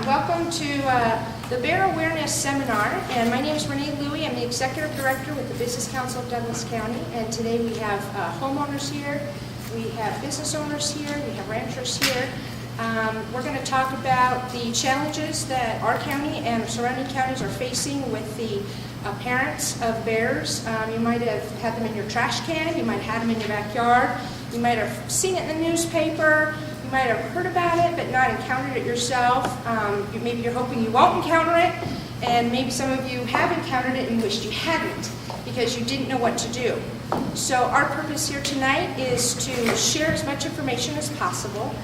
Welcome to the Bear Awareness Seminar, and my name is Renee Louie. I'm the Executive Director with the Business Council of Douglas County, and today we have homeowners here, we have business owners here, we have ranchers here. We're going to talk about the challenges that our county and surrounding counties are facing with the appearance of bears. You might have had them in your trash can, you might have had them in your backyard, you might have seen it in the newspaper, you might have heard about it but not encountered it yourself. Maybe you're hoping you won't encounter it, and maybe some of you have encountered it and wished you hadn't because you didn't know what to do. So our purpose here tonight is to share as much information as possible.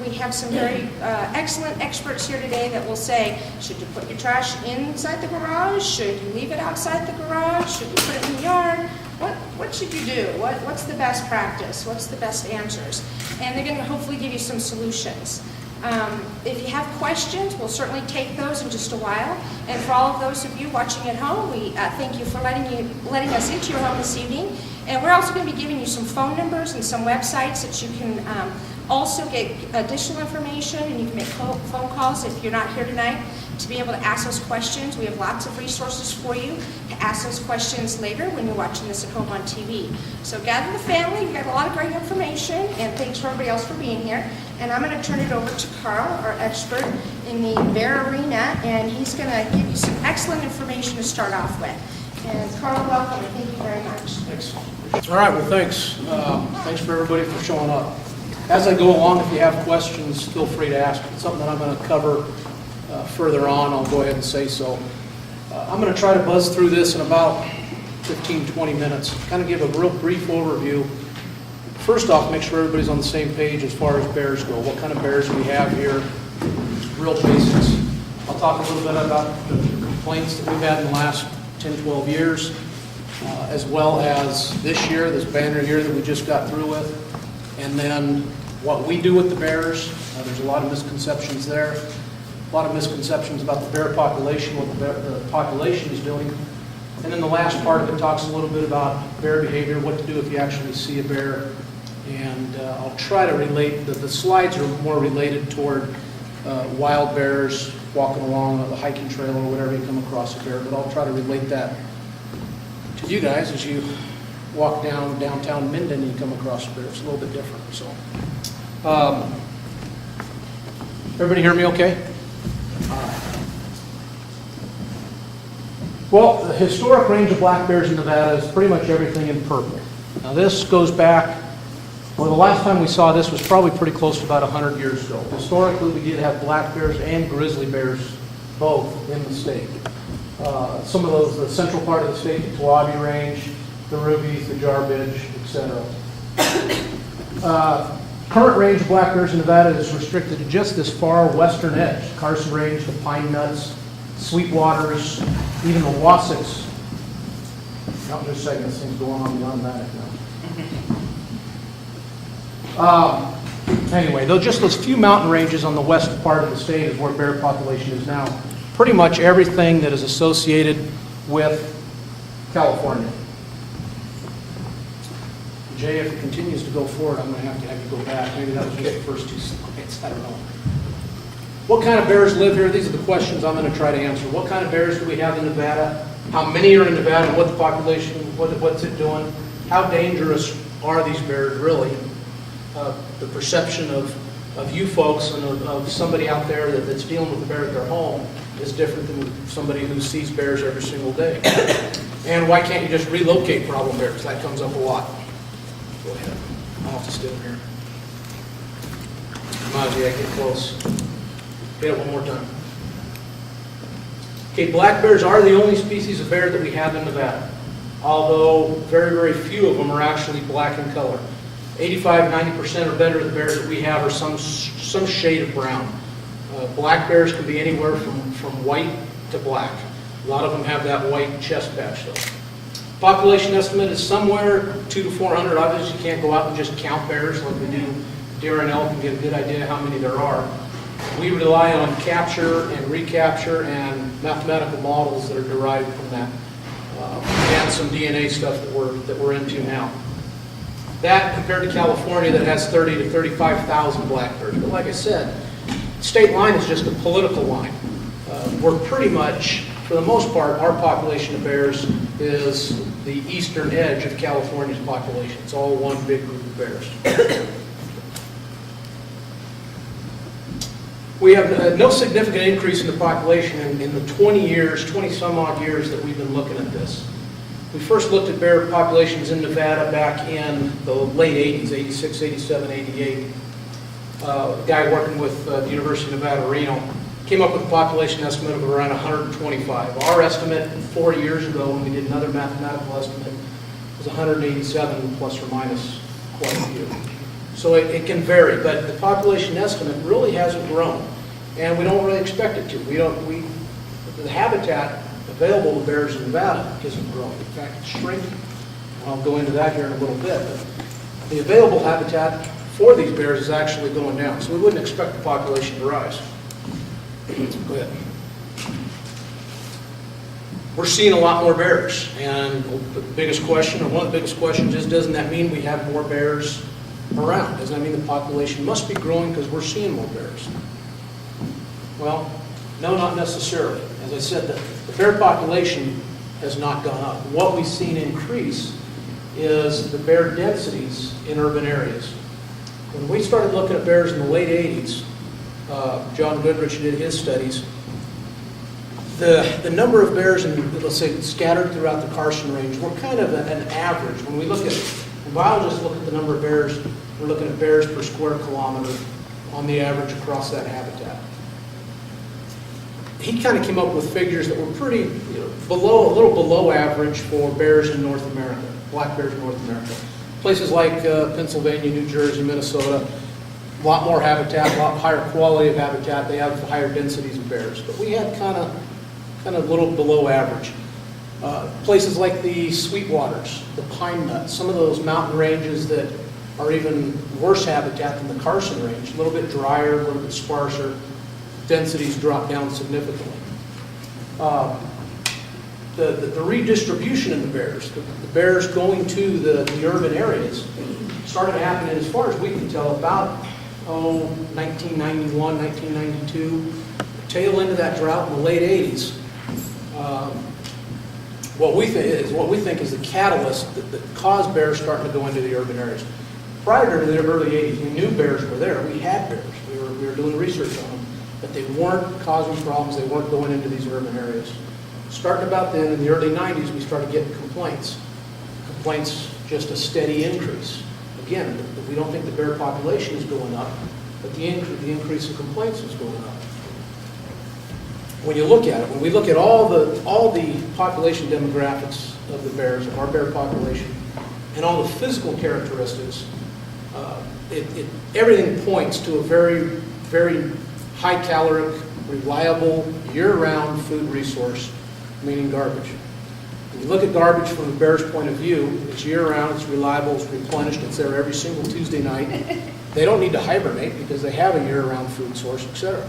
We have some very excellent experts here today that will say, should you put your trash inside the garage? Should you leave it outside the garage? Should you put it in the yard? What should you do? What's the best practice? What's the best answers? And they're going to hopefully give you some solutions. If you have questions, we'll certainly take those in just a while. And for all of those of you watching at home, we thank you for letting us into your home this evening. And we're also going to be giving you some phone numbers and some websites that you can also get additional information, and you can make phone calls if you're not here tonight to be able to ask those questions. We have lots of resources for you to ask those questions later when you're watching this at home on TV. So gather the family. We've got a lot of great information, and thanks for everybody else for being here. And I'm going to turn it over to Carl, our expert in the bear arena, and he's going to give you some excellent information to start off with. And Carl, welcome, and thank you very much. Thanks. All right, well, thanks. Thanks for everybody for showing up. As I go along, if you have questions, feel free to ask. It's something that I'm going to cover further on. I'll go ahead and say so. I'm going to try to buzz through this in about 15-20 minutes, kind of give a real brief overview. First off, make sure everybody's on the same page as far as bears go. What kind of bears do we have here? Real basics. I'll talk a little bit about the complaints that we've had in the last 10-12 years, as well as this year, this banner year that we just got through with. And then what we do with the bears. There's a lot of misconceptions there. A lot of misconceptions about the bear population, what the population is doing. And then the last part of it talks a little bit about bear behavior, what to do if you actually see a bear. And I'll try to relate, the slides are more related toward wild bears walking along the hiking trail or whatever you come across a bear, but I'll try to relate that to you guys as you walk down downtown Minden and you come across a bear. It's a little bit different. So, everybody hear me okay? All right. Well, the historic range of black bears in Nevada is pretty much everything in purple. Now this goes back, well, the last time we saw this was probably pretty close to about 100 years ago. Historically, we did have black bears and grizzly bears both in the state. Some of those, the central part of the state, the Tuabe Range, the Rubies, the Jarbidge, etc. Current range of black bears in Nevada is restricted to just this far western edge. Carson Range, the Pine Nuts, Sweetwaters, even the Wasatch. Not just a second, this thing's going on beyond that now. Anyway, just those few mountain ranges on the west part of the state is where bear population is now. Pretty much everything that is associated with California. Jay, if it continues to go forward, I'm going to have you go back. Maybe that was just the first two slides. I don't know. What kind of bears live here? These are the questions I'm going to try to answer. What kind of bears do we have in Nevada? How many are in Nevada? What the population, what's it doing? How dangerous are these bears really? The perception of you folks and of somebody out there that's dealing with a bear at their home is different than somebody who sees bears every single day. And why can't you just relocate problem bears? That comes up a lot. Go ahead. I'll have to stay over here. Maji, I get close. Hit it one more time. Okay, black bears are the only species of bear that we have in Nevada, although very, very few of them are actually black in color. 85–90% or better of the bears that we have are some shade of brown. Black bears can be anywhere from white to black. A lot of them have that white chest patch though. Population estimate is somewhere 200 to 400. Obviously, you can't go out and just count bears like we do deer and elk and get a good idea how many there are. We rely on capture and recapture and mathematical models that are derived from that, and some DNA stuff that we're into now. That compared to California that has 30 to 35,000 black bears. But like I said, state line is just a political line. We're pretty much, for the most part, our population of bears is the eastern edge of California's population. It's all one big group of bears. We have no significant increase in the population in the 20 some odd years that we've been looking at this. We first looked at bear populations in Nevada back in the late 80s, 86, 87, 88. A guy working with the University of Nevada, Reno, came up with a population estimate of around 125. Our estimate 4 years ago, when we did another mathematical estimate, was 187 plus or minus quite a few. So it can vary, but the population estimate really hasn't grown, and we don't really expect it to. The habitat available to bears in Nevada isn't growing. In fact, it's shrinking. I'll go into that here in a little bit. But the available habitat for these bears is actually going down, so we wouldn't expect the population to rise. Go ahead. We're seeing a lot more bears, and the biggest question, or one of the biggest questions is, doesn't that mean we have more bears around? Doesn't that mean the population must be growing because we're seeing more bears? Well, no, not necessarily. As I said, the bear population has not gone up. What we've seen increase is the bear densities in urban areas. When we started looking at bears in the late 80s, John Goodrich did his studies, the number of bears, let's say, scattered throughout the Carson Range were kind of an average. When we look at, when biologists look at the number of bears, we're looking at bears per square kilometer on the average across that habitat. He kind of came up with figures that were pretty, a little below average for bears in North America, black bears in North America. Places like Pennsylvania, New Jersey, Minnesota, a lot more habitat, a lot higher quality of habitat. They have higher densities of bears, but we had kind of a little below average. Places like the Sweetwaters, the Pine Nuts, some of those mountain ranges that are even worse habitat than the Carson Range, a little bit drier, a little bit sparser, densities drop down significantly. The redistribution in the bears going to the urban areas started happening, as far as we can tell, about 1991, 1992, tail end of that drought in the late 80s. What we think is the catalyst that caused bears starting to go into the urban areas. Prior to the early 80s, we knew bears were there. We had bears. We were doing research on them, but they weren't causing problems. They weren't going into these urban areas. Starting about then, in the early 90s, we started getting complaints. Complaints, just a steady increase. Again, we don't think the bear population is going up, but the increase in complaints is going up. When you look at it, when we look at all the population demographics of the bears, of our bear population, and all the physical characteristics, everything points to a very, very high-caloric, reliable, year-round food resource, meaning garbage. When you look at garbage from the bear's point of view, it's year-round, it's reliable, it's replenished, it's there every single Tuesday night. They don't need to hibernate because they have a year-round food source, etc.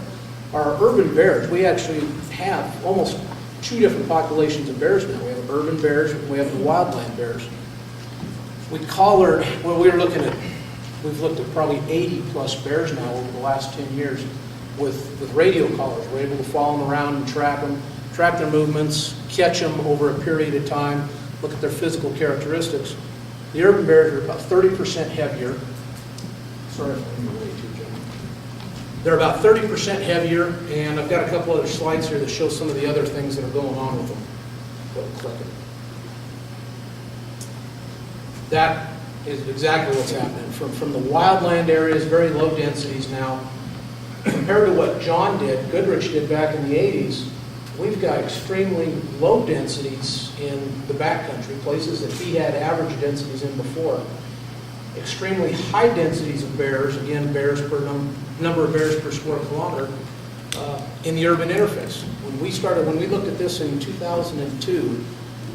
Our urban bears, we actually have almost two different populations of bears now. We have urban bears and we have the wildland bears. We've looked at probably 80 plus bears now over the last 10 years with radio collars. We're able to follow them around and track their movements, catch them over a period of time, look at their physical characteristics. The urban bears are about 30% heavier. Sorry if I'm way too gentle. They're about 30% heavier, and I've got a couple other slides here that show some of the other things that are going on with them. Click it. That is exactly what's happening. From the wildland areas, very low densities now, compared to what John did, Goodrich did back in the 80s, we've got extremely low densities in the backcountry, places that he had average densities in before. Extremely high densities of bears, again, bears per number of bears per square kilometer, in the urban interface. When we looked at this in 2002,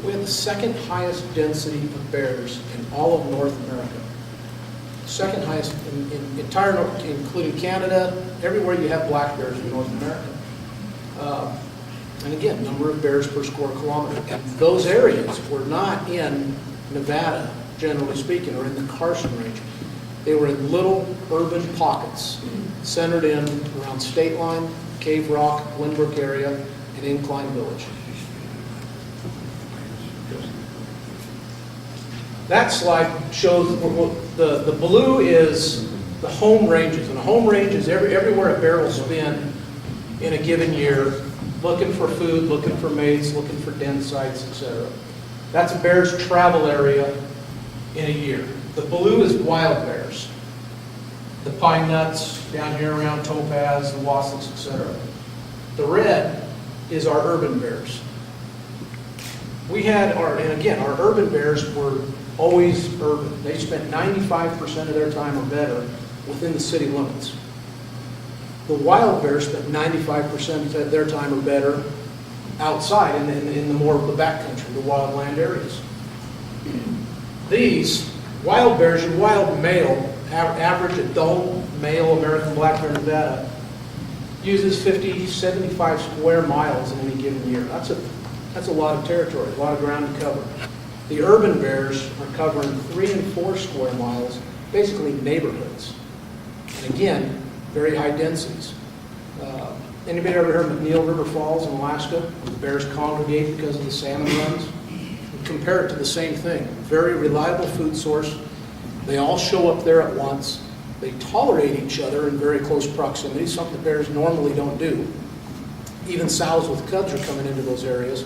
We have the second highest density of bears in all of North America. Second highest in entire, including Canada, everywhere you have black bears in North America. And again, number of bears per square kilometer. And those areas were not in Nevada, generally speaking, or in the Carson Range. They were in little urban pockets, centered in around State Line, Cave Rock, Glenbrook area, and Incline Village. That slide shows the blue is the home ranges, and a home range is everywhere a bear will spend in a given year, looking for food, looking for mates, looking for den sites, etc. That's a bear's travel area in a year. The blue is wild bears. The pine nuts down here around Topaz, the Wassocks, etc. The red is our urban bears. We had and again, our urban bears were always urban. They spent 95% of their time or better within the city limits. The wild bears spent 95% of their time or better outside in the more of the backcountry, the wildland areas. These wild bears, your wild male, average adult male American black bear in Nevada, uses 50, 75 square miles in any given year. That's a lot of territory, a lot of ground to cover. The urban bears are covering 3 and 4 square miles, basically neighborhoods. And again, very high densities. Anybody ever heard of McNeil River Falls in Alaska, where the bears congregate because of the salmon runs? Compare it to the same thing. Very reliable food source. They all show up there at once. They tolerate each other in very close proximity, something that bears normally don't do. Even sows with cubs are coming into those areas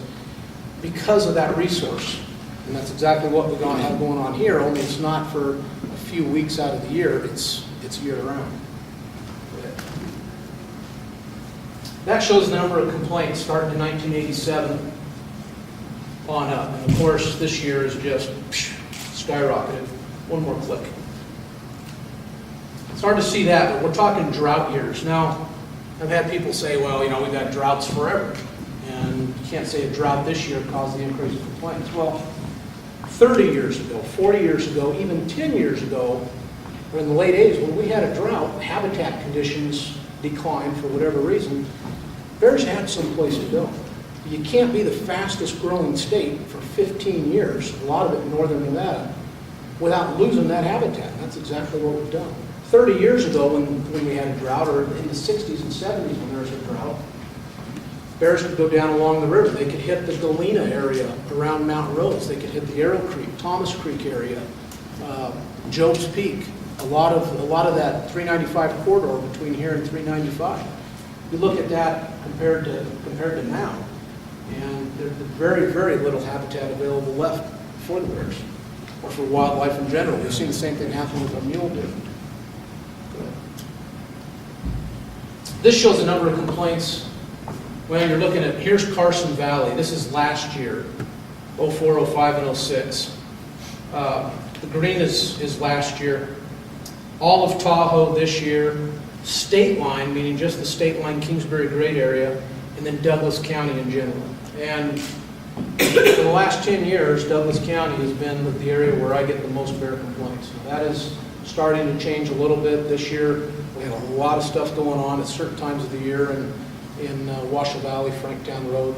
because of that resource. And that's exactly what we're going to have going on here, only it's not for a few weeks out of the year, it's year-round. That shows the number of complaints starting in 1987 on up. And of course, this year is just skyrocketed. One more click. It's hard to see that, but we're talking drought years. Now, I've had people say, well, we've had droughts forever. And you can't say a drought this year caused the increase in complaints. Well, 30 years ago, 40 years ago, even 10 years ago, or in the late 80s, when we had a drought, habitat conditions declined for whatever reason, bears had some place to go. You can't be the fastest growing state for 15 years, a lot of it in northern Nevada, without losing that habitat. That's exactly what we've done. 30 years ago when we had a drought, or in the 60s and 70s when there was a drought, bears could go down along the river. They could hit the Galena area around Mount Rose. They could hit the Arrow Creek, Thomas Creek area, Job's Peak. A lot of that 395 corridor between here and 395. You look at that compared to now, and there's very, very little habitat available left for the bears or for wildlife in general. We've seen the same thing happen with our mule deer. This shows the number of complaints. When you're looking at, here's Carson Valley. This is last year, 04, 05, and 06. The green is last year. All of Tahoe this year. State Line, meaning just the State Line Kingsbury Grade area, and then Douglas County in general. And for the last 10 years, Douglas County has been the area where I get the most bear complaints. Now, that is starting to change a little bit this year. We have a lot of stuff going on at certain times of the year in Washoe Valley, Franktown Road,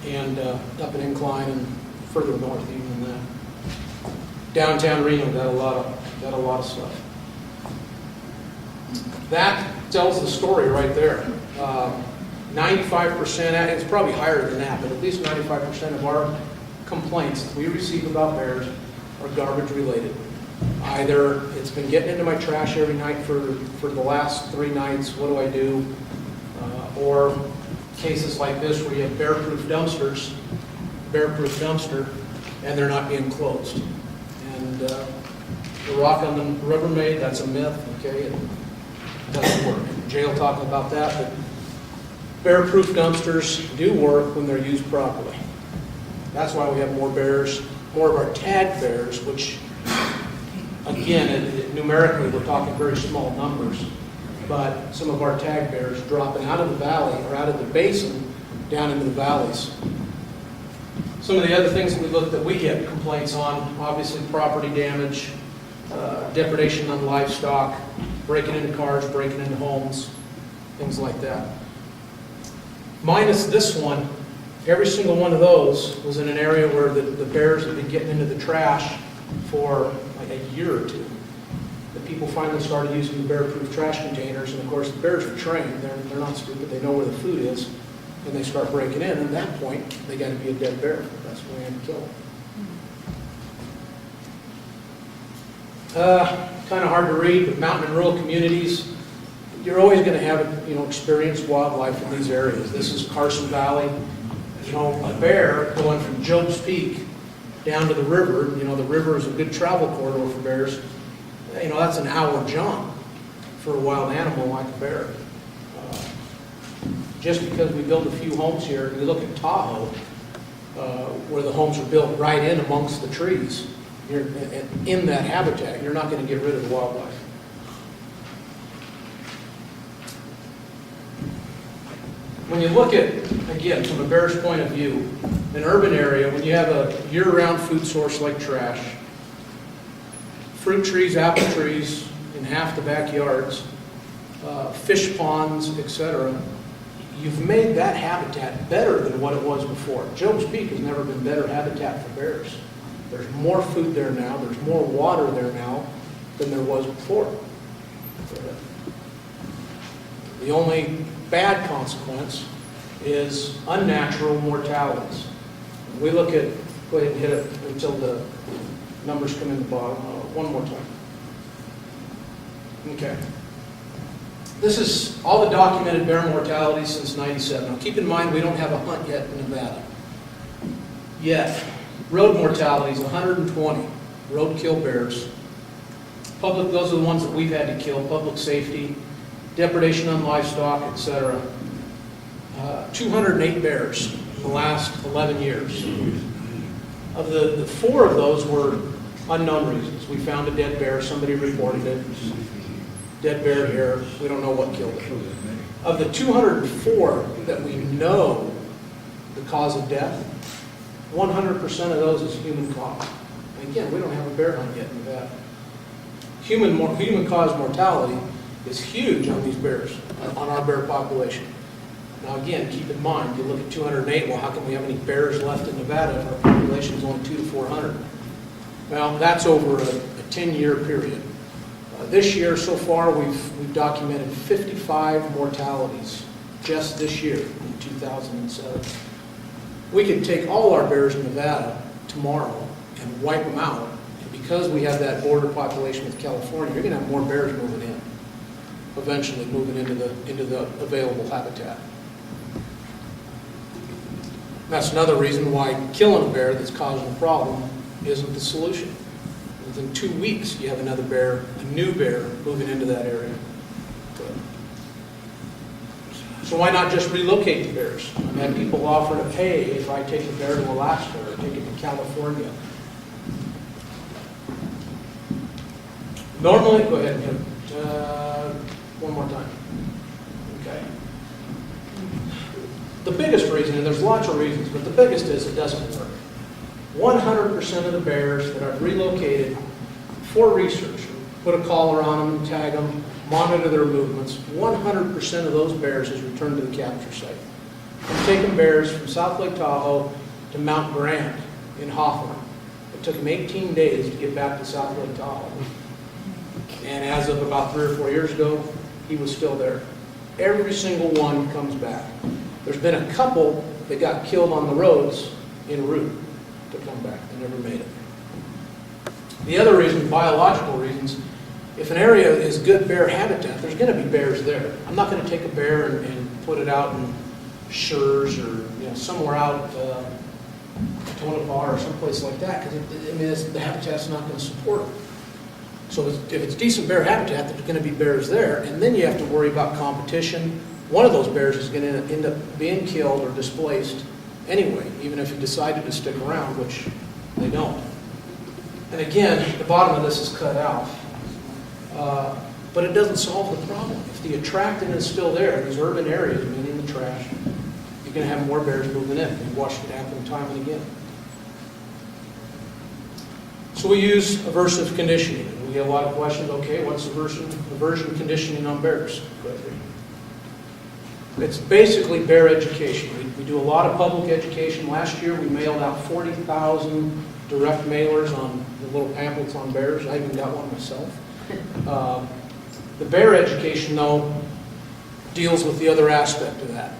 and up in Incline and further north even than that. Downtown Reno got a lot of stuff. That tells the story right there. 95%, it's probably higher than that, but at least 95% of our complaints that we receive about bears are garbage related. Either it's been getting into my trash every night for the last 3 nights, what do I do? Or cases like this where you have bear-proof dumpster, and they're not being closed. And the rock on the Rubbermaid, that's a myth, okay? It doesn't work. Jay will talk about that, but bear-proof dumpsters do work when they're used properly. That's why we have more bears, more of our tagged bears, which, again, numerically we're talking very small numbers, but some of our tagged bears dropping out of the valley or out of the basin down into the valleys. Some of the other things that we get complaints on, obviously property damage, depredation on livestock, breaking into cars, breaking into homes, things like that. Minus this one, every single one of those was in an area where the bears had been getting into the trash for like a year or two. The people finally started using the bear-proof trash containers, and of course the bears are trained. They're not stupid. They know where the food is, and they start breaking in. And at that point, they got to be a dead bear. That's when we had to kill them. Kind of hard to read, but mountain and rural communities, you're always going to have, experienced wildlife in these areas. This is Carson Valley. A bear going from Job's Peak down to the river. The river is a good travel corridor for bears. That's an hour jump for a wild animal like a bear. Just because we build a few homes here, you look at Tahoe, where the homes are built right in amongst the trees. You're in that habitat. You're not going to get rid of the wildlife. When you look at, again, from a bear's point of view, an urban area, when you have a year-round food source like trash, fruit trees, apple trees in half the backyards, fish ponds, etc., you've made that habitat better than what it was before. Job's Peak has never been better habitat for bears. There's more food there now, there's more water there now than there was before. The only bad consequence is unnatural mortalities. We look at, go ahead and hit it until the numbers come in the bottom. One more time. Okay. This is all the documented bear mortalities since '97. Now keep in mind we don't have a hunt yet in Nevada. Yet, road mortalities, 120 roadkill bears. Public, those are the ones that we've had to kill, public safety, depredation on livestock, etc. 208 bears in the last 11 years. Of the 4 of those were unknown reasons. We found a dead bear, somebody reported it. Dead bear here, we don't know what killed it. Of the 204 that we know the cause of death, 100% of those is human caused. And again, we don't have a bear hunt yet in Nevada. Human caused mortality is huge on these bears, on our bear population. Now again, keep in mind, you look at 208, well, how come we have any bears left in Nevada if our population is only 200 to 400? Well, that's over a 10-year period. This year, so far, we've documented 55 mortalities just this year in 2007. We could take all our bears in Nevada tomorrow and wipe them out. And because we have that border population with California, you're going to have more bears moving in, eventually moving into the available habitat. That's another reason why killing a bear that's causing a problem isn't the solution. Within 2 weeks, you have another bear, a new bear, moving into that area. So why not just relocate the bears? I've had people offer to pay if I take the bear to Alaska or take it to California. Normally, go ahead and hit it. One more time. Okay. The biggest reason, and there's lots of reasons, but the biggest is it doesn't work. 100% of the bears that I've relocated for research, put a collar on them, tag them, monitor their movements, 100% of those bears has returned to the capture site. I've taken bears from South Lake Tahoe to Mount Grant in Hawthorne. It took him 18 days to get back to South Lake Tahoe. And as of about 3 or 4 years ago, he was still there. Every single one comes back. There's been a couple that got killed on the roads en route to come back. They never made it. The other reason, biological reasons, if an area is good bear habitat, there's going to be bears there. I'm not going to take a bear and put it out in Schurz or somewhere out Tonopah or someplace like that, because the habitat's not going to support it. So if it's decent bear habitat, there's going to be bears there, and then you have to worry about competition. One of those bears is going to end up being killed or displaced anyway, even if you decided to stick around, which they don't. And again, the bottom of this is cut out. But it doesn't solve the problem. If the attractant is still there, these urban areas, meaning the trash, you're going to have more bears moving in. We've watched it happen time and again. So we use aversive conditioning. We get a lot of questions, okay, what's aversion conditioning on bears? It's basically bear education. We do a lot of public education. Last year we mailed out 40,000 direct mailers on the little pamphlets on bears. I even got one myself. The bear education, though, deals with the other aspect of that.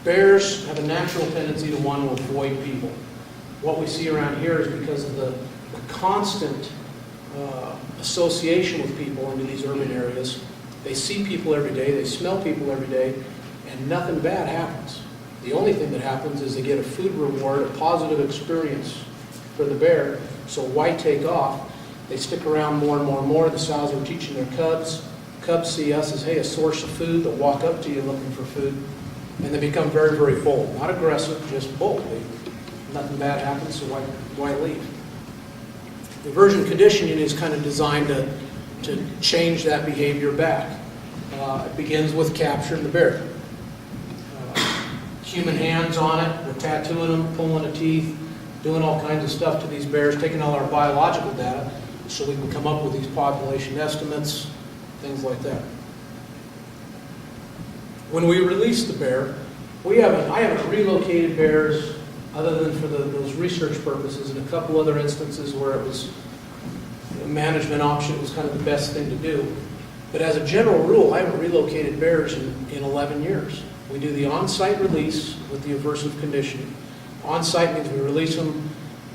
Bears have a natural tendency to want to avoid people. What we see around here is because of the constant association with people into these urban areas. They see people every day, they smell people every day, and nothing bad happens. The only thing that happens is they get a food reward, a positive experience for the bear, so why take off? They stick around more and more and more. The sows are teaching their cubs. Cubs see us as, hey, a source of food. They'll walk up to you looking for food, and they become very, very bold. Not aggressive, just bold. Nothing bad happens, so why leave? Aversion conditioning is kind of designed to change that behavior back. It begins with capturing the bear. Human hands on it, we're tattooing them, pulling the teeth, doing all kinds of stuff to these bears, taking all our biological data so we can come up with these population estimates, things like that. When we release the bear, I haven't relocated bears other than for those research purposes, and a couple other instances where it was a management option was kind of the best thing to do. But as a general rule, I haven't relocated bears in 11 years. We do the on-site release with the aversive conditioning. On-site means we release them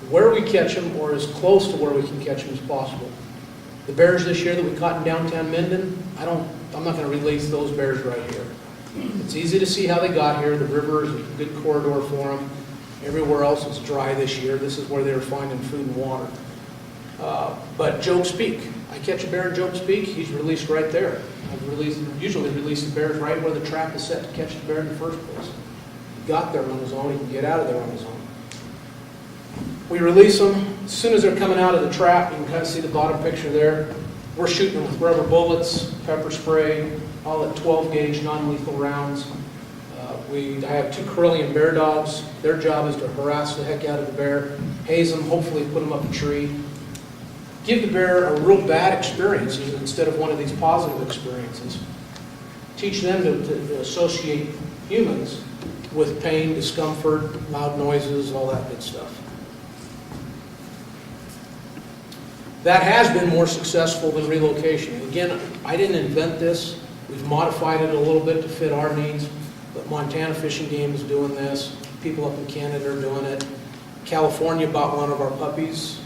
where we catch them or as close to where we can catch them as possible. The bears this year that we caught in downtown Minden, I'm not going to release those bears right here. It's easy to see how they got here. The river is a good corridor for them. Everywhere else was dry this year. This is where they were finding food and water. But Joke's Peak, I catch a bear in Joke's Peak, he's released right there. Usually release the bears right where the trap is set to catch the bear in the first place. He got there on his own, he can get out of there on his own. We release them. As soon as they're coming out of the trap, you can kind of see the bottom picture there. We're shooting them with rubber bullets, pepper spray, all at 12 gauge non-lethal rounds. I have 2 Karelian bear dogs. Their job is to harass the heck out of the bear, haze them, hopefully put them up a tree. Give the bear a real bad experience instead of one of these positive experiences. Teach them to associate humans with pain, discomfort, loud noises, all that good stuff. That has been more successful than relocation. Again, I didn't invent this. We've modified it a little bit to fit our needs, but Montana Fish and Game is doing this. People up in Canada are doing it. California bought one of our puppies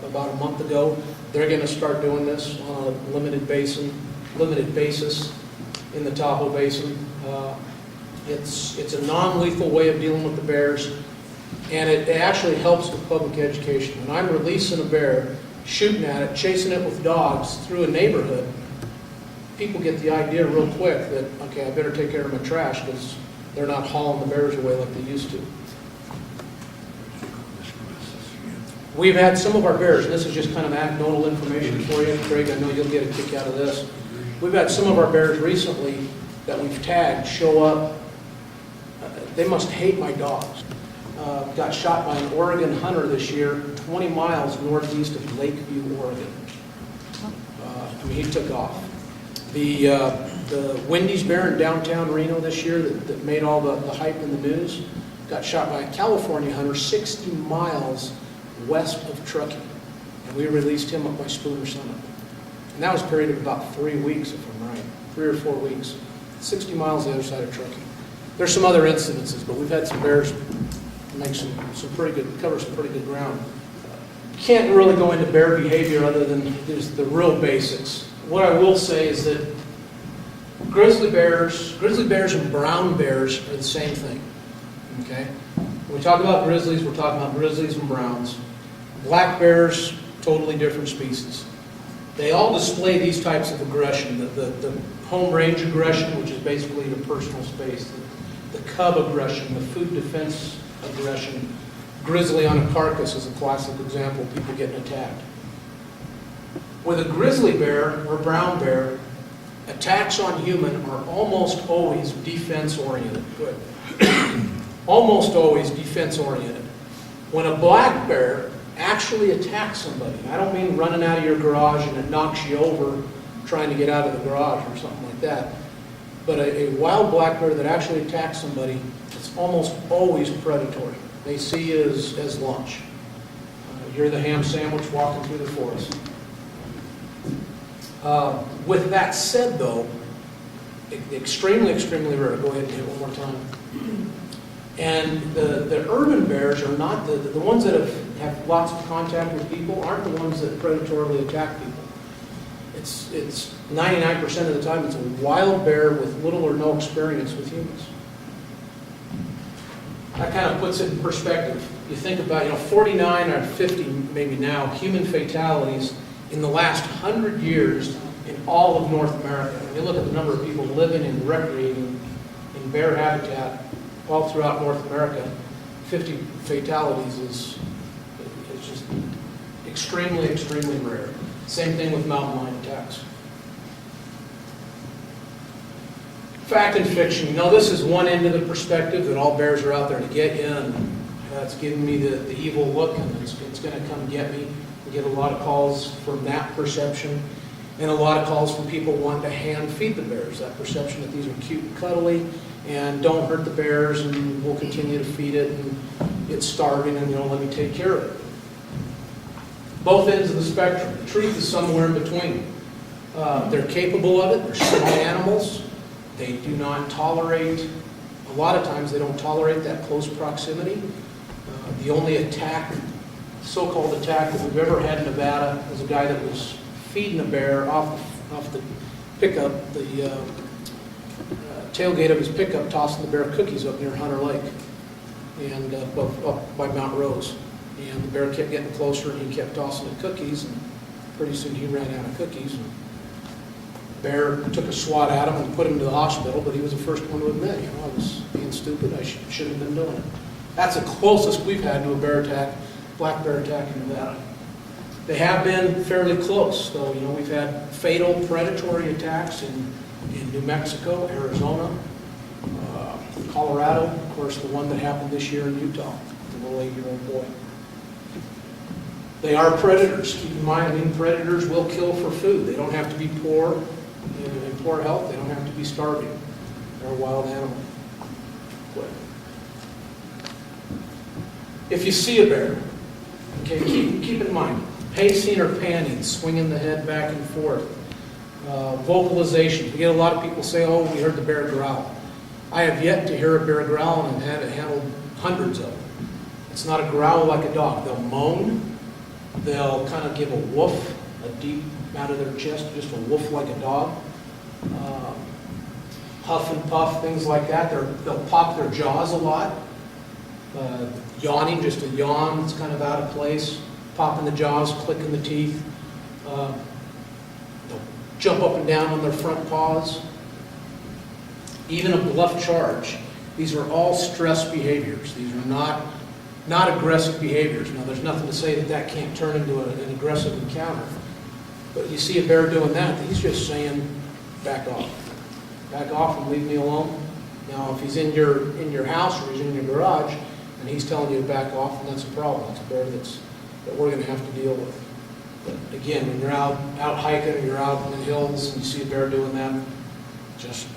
about a month ago. They're going to start doing this on a limited basis in the Tahoe Basin. It's a non-lethal way of dealing with the bears, and it actually helps with public education. When I'm releasing a bear, shooting at it, chasing it with dogs through a neighborhood, people get the idea real quick that, okay, I better take care of my trash because they're not hauling the bears away like they used to. We've had some of our bears, and this is just kind of anecdotal information for you, Craig, I know you'll get a kick out of this. We've had some of our bears recently that we've tagged show up. They must hate my dogs. Got shot by an Oregon hunter this year, 20 miles northeast of Lakeview, Oregon. He took off. The Wendy's bear in downtown Reno this year that made all the hype in the news got shot by a California hunter 60 miles west of Truckee. And we released him up by Spooner Summit. And that was a period of about 3 weeks, if I'm right, 3 or 4 weeks. 60 miles the other side of Truckee. There's some other incidences, but we've had some bears make some pretty good, cover some pretty good ground. Can't really go into bear behavior other than there's the real basics. What I will say is that grizzly bears and brown bears are the same thing. Okay? When we talk about grizzlies, we're talking about grizzlies and browns. Black bears, totally different species. They all display these types of aggression, the home range aggression, which is basically the personal space, the cub aggression, the food defense aggression. Grizzly on a carcass is a classic example of people getting attacked. With a grizzly bear or brown bear, attacks on human are almost always defense-oriented. Good. Almost always defense-oriented. When a black bear actually attack somebody. I don't mean running out of your garage and it knocks you over trying to get out of the garage or something like that. But a wild black bear that actually attacks somebody, it's almost always predatory. They see you as lunch. You're the ham sandwich walking through the forest. With that said, though, extremely, extremely rare. Go ahead and hit one more time. And the urban bears are not, the ones that have lots of contact with people aren't the ones that predatorily attack people. It's 99% of the time it's a wild bear with little or no experience with humans. That kind of puts it in perspective. You think about, 49 or 50 maybe now human fatalities in the last 100 years in all of North America. When you look at the number of people living and recreating in bear habitat all throughout North America, 50 fatalities is just extremely, extremely rare. Same thing with mountain lion attacks. Fact and fiction. This is one end of the perspective that all bears are out there to get you, and it's giving me the evil look, and it's going to come get me. We get a lot of calls from that perception, and a lot of calls from people wanting to hand feed the bears. That perception that these are cute and cuddly, and don't hurt the bears, and we'll continue to feed it, and it's starving, and let me take care of it. Both ends of the spectrum. The truth is somewhere in between. They're capable of it. They're small animals. They do not tolerate, a lot of times they don't tolerate that close proximity. The only attack, so-called attack that we've ever had in Nevada was a guy that was feeding a bear off the pickup, the tailgate of his pickup, tossing the bear cookies up near Hunter Lake and up by Mount Rose. And the bear kept getting closer, and he kept tossing the cookies, and pretty soon he ran out of cookies. And the bear took a swat at him and put him to the hospital, but he was the first one to admit, I was being stupid, I shouldn't have been doing it. That's the closest we've had to a bear attack, black bear attack in Nevada. They have been fairly close, though. We've had fatal predatory attacks in New Mexico, Arizona, Colorado, of course, the one that happened this year in Utah, the little 8-year-old boy. They are predators. Keep in mind, predators will kill for food. They don't have to be poor, in poor health. They don't have to be starving. They're a wild animal. If you see a bear, okay, keep in mind, pacing or panting, swinging the head back and forth, vocalizations. We get a lot of people say, we heard the bear growl. I have yet to hear a bear growl, and I've handled hundreds of them. It's not a growl like a dog. They'll moan. They'll kind of give a woof, a deep out of their chest, just a woof like a dog. Huff and puff, things like that. They'll pop their jaws a lot. Yawning, just a yawn that's kind of out of place. Popping the jaws, clicking the teeth. They'll jump up and down on their front paws. Even a bluff charge. These are all stress behaviors. These are not aggressive behaviors. Now, there's nothing to say that can't turn into an aggressive encounter. But you see a bear doing that, he's just saying, back off. Back off and leave me alone. Now, if he's in your house or he's in your garage, and he's telling you to back off, and that's a problem. That's a bear that we're going to have to deal with. But again, when you're out hiking, or you're out in the hills, and you see a bear doing that, just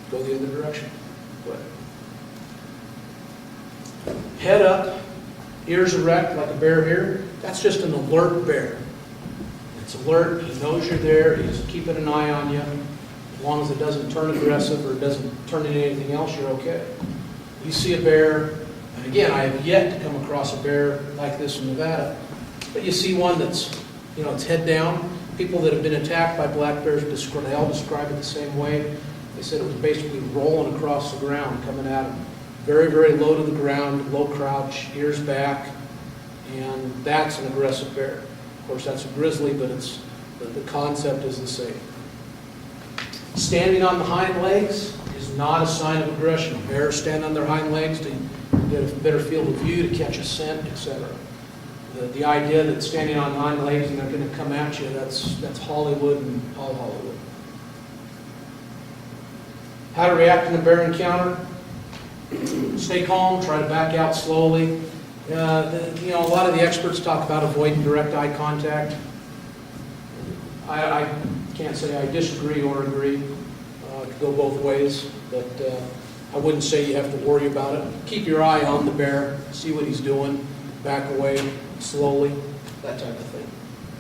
go the other direction. Quit. Head up, ears erect like a bear here. That's just an alert bear. It's alert. He knows you're there. He's keeping an eye on you. As long as it doesn't turn aggressive or it doesn't turn into anything else, you're okay. You see a bear, and again, I have yet to come across a bear like this in Nevada, but you see one that's, it's head down. People that have been attacked by black bears, they all describe it the same way. They said it was basically rolling across the ground, coming at them. Very, very low to the ground, low crouch, ears back, and that's an aggressive bear. Of course, that's a grizzly, but the concept is the same. Standing on the hind legs is not a sign of aggression. Bears stand on their hind legs to get a better field of view, to catch a scent, etc. The idea that standing on hind legs and they're going to come at you, that's Hollywood and all Hollywood. How to react in a bear encounter? Stay calm, try to back out slowly. A lot of the experts talk about avoiding direct eye contact. I can't say I disagree or agree. It could go both ways, but I wouldn't say you have to worry about it. Keep your eye on the bear, see what he's doing, back away slowly, that type of thing.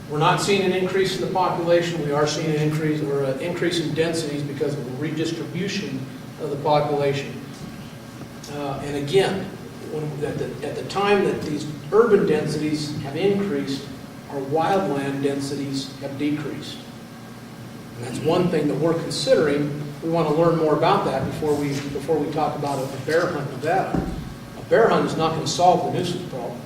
We're not seeing an increase in the population. We are seeing an increase in densities because of the redistribution of the population. And again, at the time that these urban densities have increased, our wildland densities have decreased. And that's one thing that we're considering. We want to learn more about that before we talk about a bear hunt in Nevada. A bear hunt is not going to solve the nuisance problem,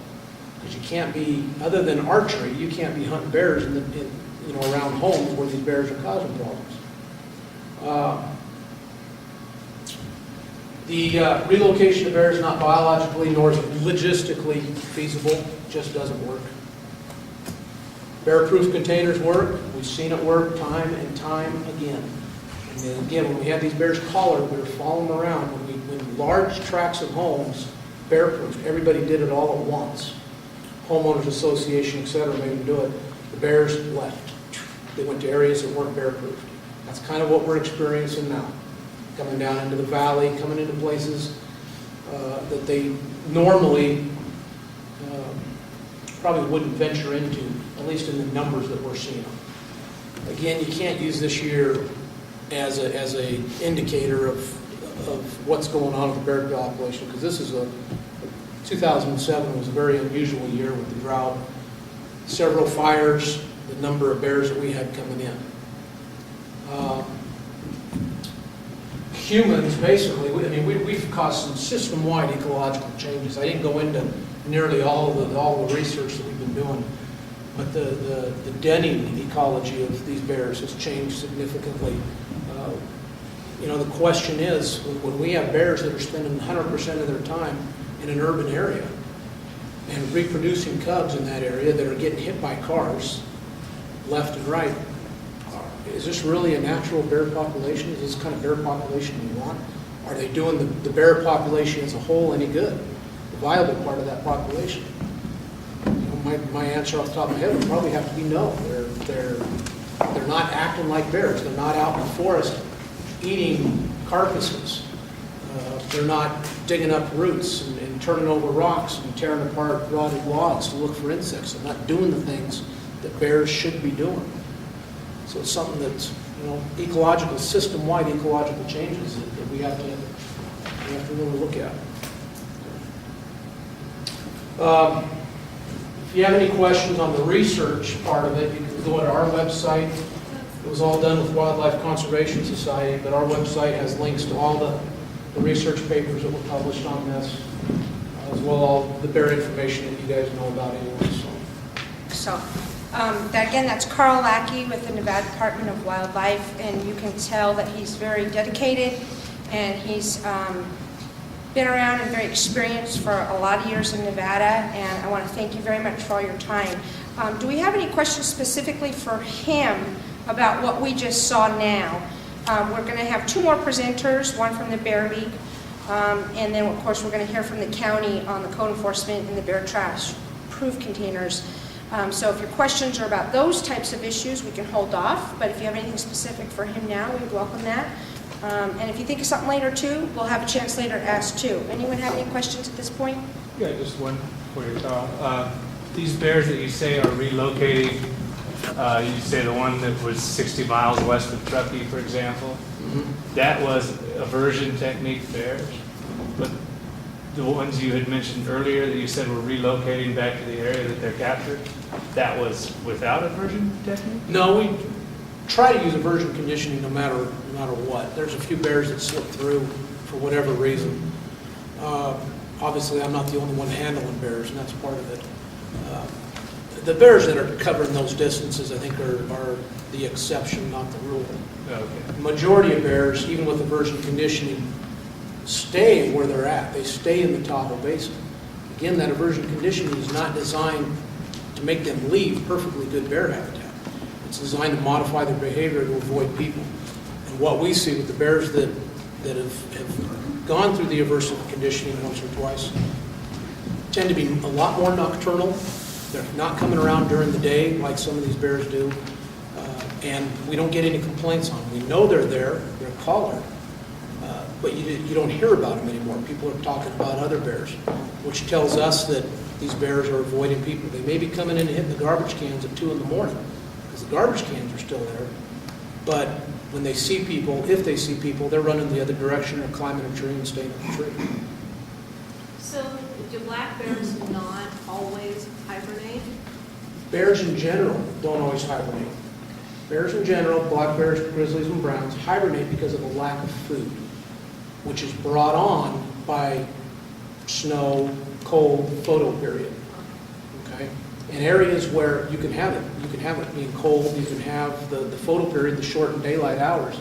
because you can't be, other than archery, you can't be hunting bears around homes where these bears are causing problems. The relocation of bears is not biologically nor is it logistically feasible. It just doesn't work. Bear-proof containers work. We've seen it work time and time again. And then again, when we had these bears collared, we were following them around. When large tracts of homes, bear-proof, everybody did it all at once. Homeowners Association, etc., made them do it. The bears left. They went to areas that weren't bear-proof. That's kind of what we're experiencing now. Coming down into the valley, coming into places that they normally probably wouldn't venture into, at least in the numbers that we're seeing. Again, you can't use this year as a indicator of what's going on with the bear population, because this is 2007 was a very unusual year with the drought, several fires, the number of bears that we had coming in. Humans, basically, we've caused some system-wide ecological changes. I didn't go into nearly all the research that we've been doing, but the denning ecology of these bears has changed significantly. The question is, when we have bears that are spending 100% of their time in an urban area and reproducing cubs in that area that are getting hit by cars left and right, is this really a natural bear population? Is this the kind of bear population we want? Are they doing the bear population as a whole any good? The viable part of that population? My answer off the top of my head would probably have to be no. They're not acting like bears. They're not out in the forest eating carcasses. They're not digging up roots and turning over rocks and tearing apart rotted logs to look for insects. They're not doing the things that bears should be doing. So it's something that's, ecological, system-wide ecological changes that we have to really look at. If you have any questions on the research part of it, you can go to our website. It was all done with Wildlife Conservation Society, but our website has links to all the research papers that were published on this, as well as all the bear information that you guys know about anyway. Again, that's Carl Lackey with the Nevada Department of Wildlife, and you can tell that he's very dedicated, and he's been around and very experienced for a lot of years in Nevada, and I want to thank you very much for all your time. Do we have any questions specifically for him about what we just saw now? We're going to have two more presenters, one from the Bear League, and then, of course, we're going to hear from the county on the code enforcement and the bear trash proof containers. So if your questions are about those types of issues, we can hold off, but if you have anything specific for him now, we would welcome that. And if you think of something later too, we'll have a chance later to ask too. Anyone have any questions at this point? Yeah, just one for you, Carl. These bears that you say are relocating, you say the one that was 60 miles west of Truckee, for example, that was aversion technique bears, but the ones you had mentioned earlier that you said were relocating back to the area that they're captured, that was without aversion technique? No, we try to use aversion conditioning no matter what. There's a few bears that slip through for whatever reason. Obviously, I'm not the only one handling bears, and that's part of it. The bears that are covering those distances, I think, are the exception, not the rule. Okay. The majority of bears, even with aversion conditioning, stay where they're at. They stay in the Tahoe Basin. Again, that aversion conditioning is not designed to make them leave perfectly good bear habitat. It's designed to modify their behavior to avoid people. And what we see with the bears that have gone through the aversive conditioning once or twice, tend to be a lot more nocturnal. They're not coming around during the day like some of these bears do. And we don't get any complaints on them. We know they're there, they're collared, but you don't hear about them anymore. People are talking about other bears, which tells us that these bears are avoiding people. They may be coming in and hitting the garbage cans at 2 in the morning, because the garbage cans are still there. But when they see people, if they see people, they're running the other direction or climbing a tree and staying in the tree. So do black bears not always hibernate? Bears in general don't always hibernate. Bears in general, black bears, grizzlies, and browns, hibernate because of a lack of food, which is brought on by snow, cold, photo period. Okay? In areas where you can have it being cold, you can have the photo period, the shortened daylight hours.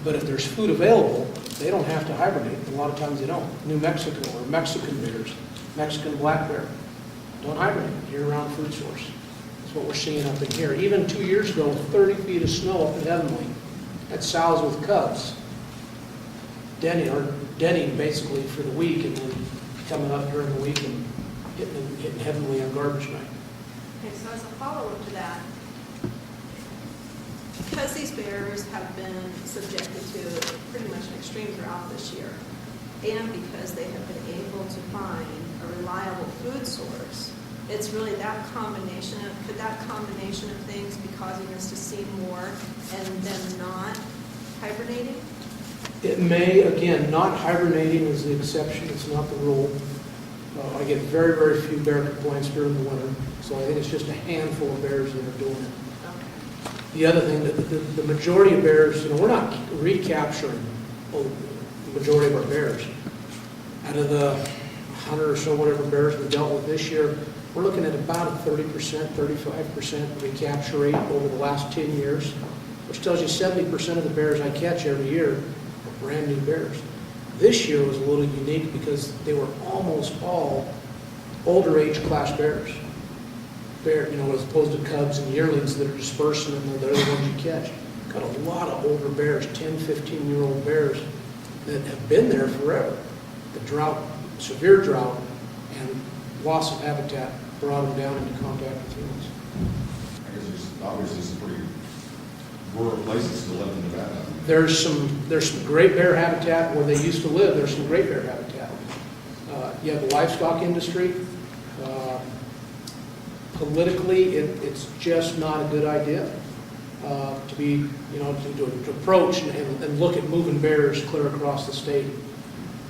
But if there's food available, they don't have to hibernate. A lot of times they don't. New Mexico or Mexican bears, Mexican black bear, don't hibernate. Year-round food source. That's what we're seeing up in here. Even 2 years ago, 30 feet of snow up in Heavenly. Had sows with cubs. Denning basically for the week, and then coming up during the week and hitting Heavenly on garbage night. Okay, so as a follow-up to that, because these bears have been subjected to pretty much an extreme drought this year, and because they have been able to find a reliable food source, it's really that combination, could that combination of things be causing us to see more and them not hibernating? It may, again, not hibernating is the exception, it's not the rule. I get very, very few bear complaints during the winter, so I think it's just a handful of bears that are doing it. Okay. The other thing, the majority of bears, we're not recapturing the majority of our bears. Out of the 100 or so whatever bears we dealt with this year, we're looking at about a 30%, 35% recapture rate over the last 10 years, which tells you 70% of the bears I catch every year are brand new bears. This year was a little unique because they were almost all older age class bears. As opposed to cubs and yearlings that are dispersing and they're the ones you catch. Got a lot of older bears, 10, 15-year-old bears that have been there forever. The drought, severe drought, and loss of habitat brought them down into contact with humans. I guess there's obviously some pretty rural places to live in Nevada. There's some great bear habitat where they used to live. There's some great bear habitat. You have the livestock industry. Politically, it's just not a good idea to approach and look at moving bears clear across the state.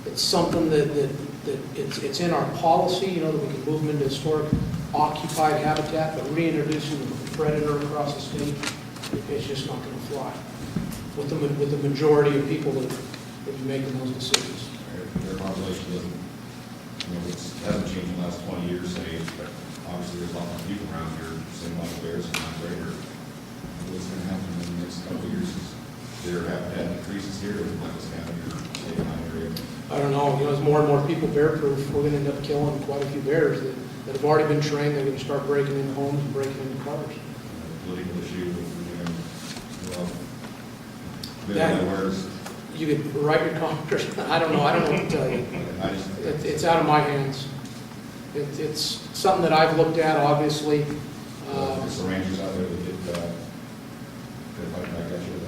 It's something that it's in our policy, that we can move them into historic occupied habitat, but reintroducing the predator across the state, it's just not going to fly with the majority of people that be making those decisions. Their population doesn't, hasn't changed in the last 20 years, say, but obviously there's a lot more people around here, same like bears and not greater. What's going to happen in the next couple of years is their habitat increases here, or like what's happening in the state area. I don't know, as more and more people bear-proof, we're going to end up killing quite a few bears that have already been trained. They're going to start breaking into homes and breaking into cars. Political issue, You could write your Congress. I don't know what to tell you. It's out of my hands. It's something that I've looked at, obviously. There's some rangers out there that get fight back at you with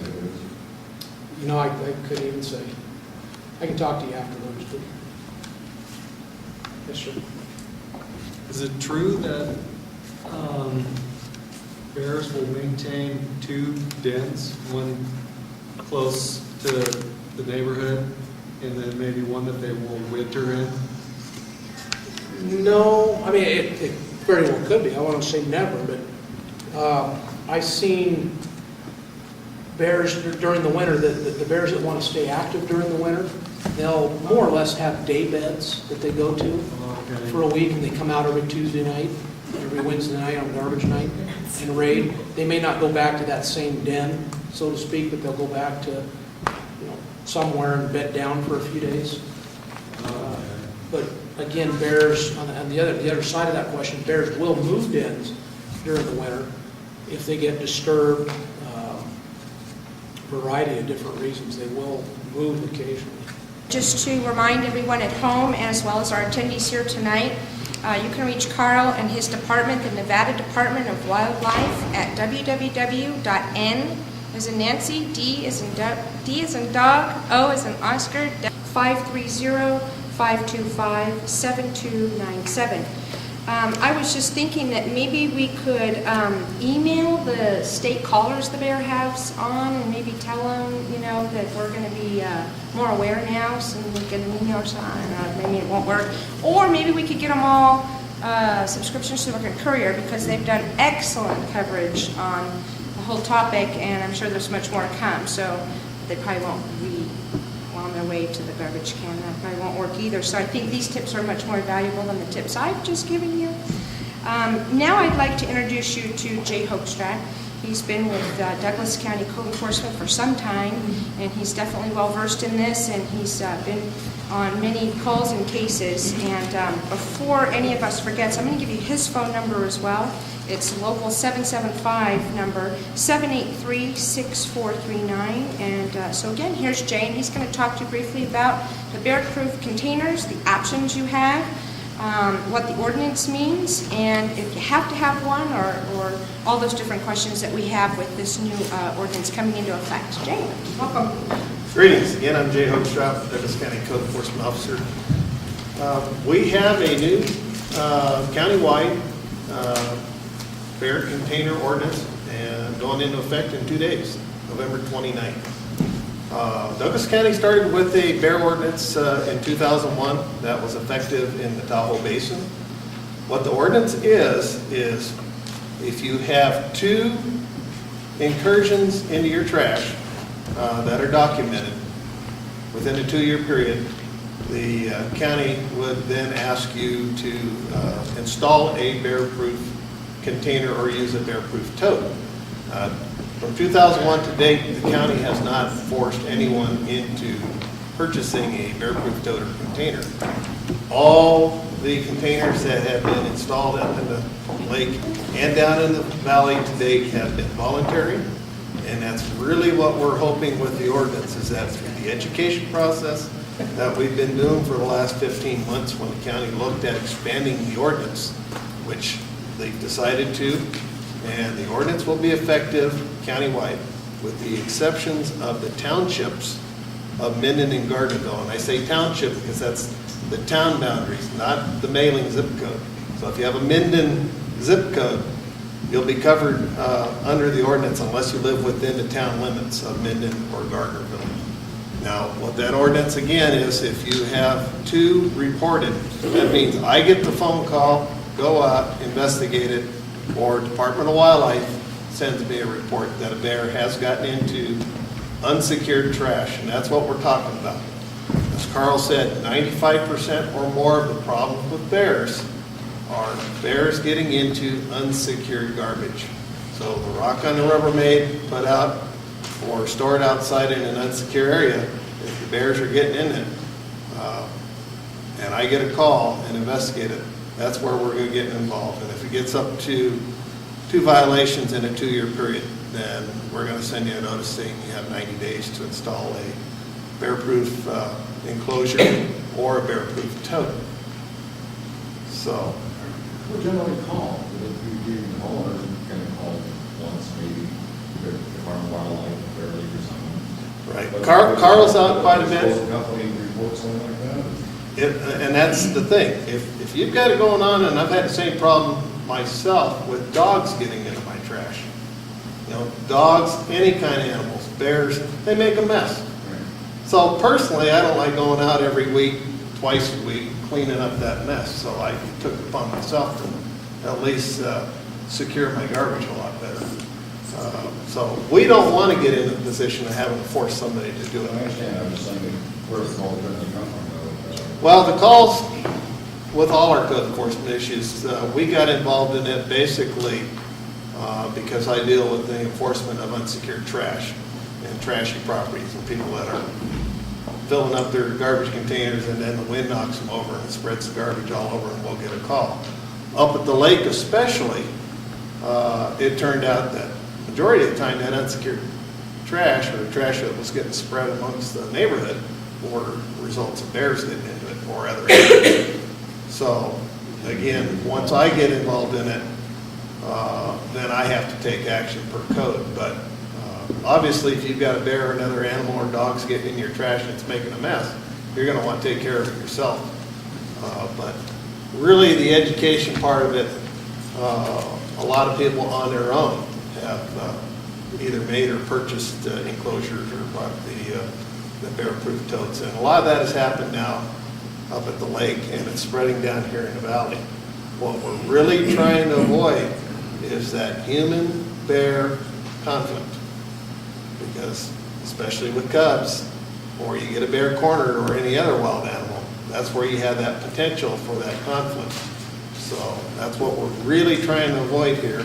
that. I couldn't even say. I can talk to you afterwards. But yes, sir. Is it true that bears will maintain 2 dens, one close to the neighborhood, and then maybe one that they will winter in? No, it very well could be. I want to say never, but I've seen bears during the winter, the bears that want to stay active during the winter, they'll more or less have day beds that they go to for a week, and they come out every Tuesday night, every Wednesday night on garbage night and raid. They may not go back to that same den, so to speak, but they'll go back to somewhere and bed down for a few days. But again, bears, on the other side of that question, bears will move dens during the winter if they get disturbed. Variety of different reasons, they will move occasionally. Just to remind everyone at home, as well as our attendees here tonight, You can reach Carl and his department, the Nevada Department of Wildlife, at www.n as in Nancy, D as in dog, O as in Oscar, 530-525-7297. I was just thinking that maybe we could email the state callers the Bear has on and maybe tell them, you know, that we're going to be more aware now, so we get an email or something. Maybe it won't work. Or maybe we could get them all subscriptions to the Courier, because they've done excellent coverage on the whole topic, and I'm sure there's much more to come. So they probably won't be on their way to the garbage can. That probably won't work either. So I think these tips are much more valuable than the tips I've just given you. Now I'd like to introduce you to Jay Hoekstraat. He's been with Douglas County Code Enforcement for some time, and he's definitely well versed in this, and he's been on many calls and cases. And before any of us forgets, I'm going to give you his phone number as well. It's local 775 number 783-6439. And so again, here's Jay, and he's going to talk to you briefly about the bear-proof containers, the options you have, what the ordinance means, and if you have to have one, or all those different questions that we have with this new ordinance coming into effect. Jay, welcome. Greetings. Again, I'm Jay Hoekstraat, Douglas County Code Enforcement Officer. We have a new countywide bear container ordinance and going into effect in 2 days, November 29th. Douglas County started with a bear ordinance in 2001 that was effective in the Tahoe Basin. What the ordinance is if you have 2 incursions into your trash that are documented within a 2-year period, the county would then ask you to install a bear-proof container or use a bear-proof tote. From 2001 to date, the county has not forced anyone into purchasing a bear-proof tote or container. All the containers that have been installed up in the lake and down in the valley to date have been voluntary, and that's really what we're hoping with the ordinance, is that through the education process that we've been doing for the last 15 months when the county looked at expanding the ordinance, which they've decided to, and the ordinance will be effective countywide with the exceptions of the townships of Minden and Gardnerville. And I say township because that's the town boundaries, not the mailing zip code. So if you have a Minden zip code, you'll be covered under the ordinance unless you live within the town limits of Minden or Gardnerville. Now, what that ordinance again is, if you have 2 reported, that means I get the phone call, go out, investigate it, or Department of Wildlife sends me a report that a bear has gotten into unsecured trash, and that's what we're talking about. As Carl said, 95% or more of the problems with bears are bears getting into unsecured garbage. So the rock on the Rubbermaid put out or stored outside in an unsecure area, if the bears are getting in it, and I get a call and investigate it, that's where we're going to get involved. And if it gets up to 2 violations in a 2-year period, then we're going to send you a notice saying you have 90 days to install a bear-proof enclosure or a bear-proof tote. So, We're generally called, if we do the homeowners, we kind of call once, maybe, the Department of Wildlife, Bear League or something. right. Carl's out quite a bit. Company report something like that. And that's the thing. If you've got it going on, and I've had the same problem myself with dogs getting into my trash. You know, dogs, any kind of animals, bears, they make a mess. So personally, I don't like going out every week, twice a week, cleaning up that mess. So I took it upon myself to at least secure my garbage a lot better. So we don't want to get in a position of having to force somebody to do I it. understand, I'm just saying, where the call currently come from, though. Well, the calls with all our code enforcement issues, we got involved in it basically because I deal with the enforcement of unsecured trash and trashy properties and people that are filling up their garbage containers and then the wind knocks them over and spreads the garbage all over and we'll get a call. Up at the lake especially, it turned out that majority of the time that unsecured trash or trash that was getting spread amongst the neighborhood were results of bears getting into it or other animals. So again, once I get involved in it, then I have to take action per code. But obviously, if you've got a bear or another animal or dog's getting in your trash and it's making a mess, you're going to want to take care of it yourself. But really, the education part of it, a lot of people on their own have either made or purchased enclosures or bought the bear-proof totes. And a lot of that has happened now up at the lake, and it's spreading down here in the valley. What we're really trying to avoid is that human-bear conflict. Because, especially with cubs, or you get a bear cornered or any other wild animal, that's where you have that potential for that conflict. So that's what we're really trying to avoid here.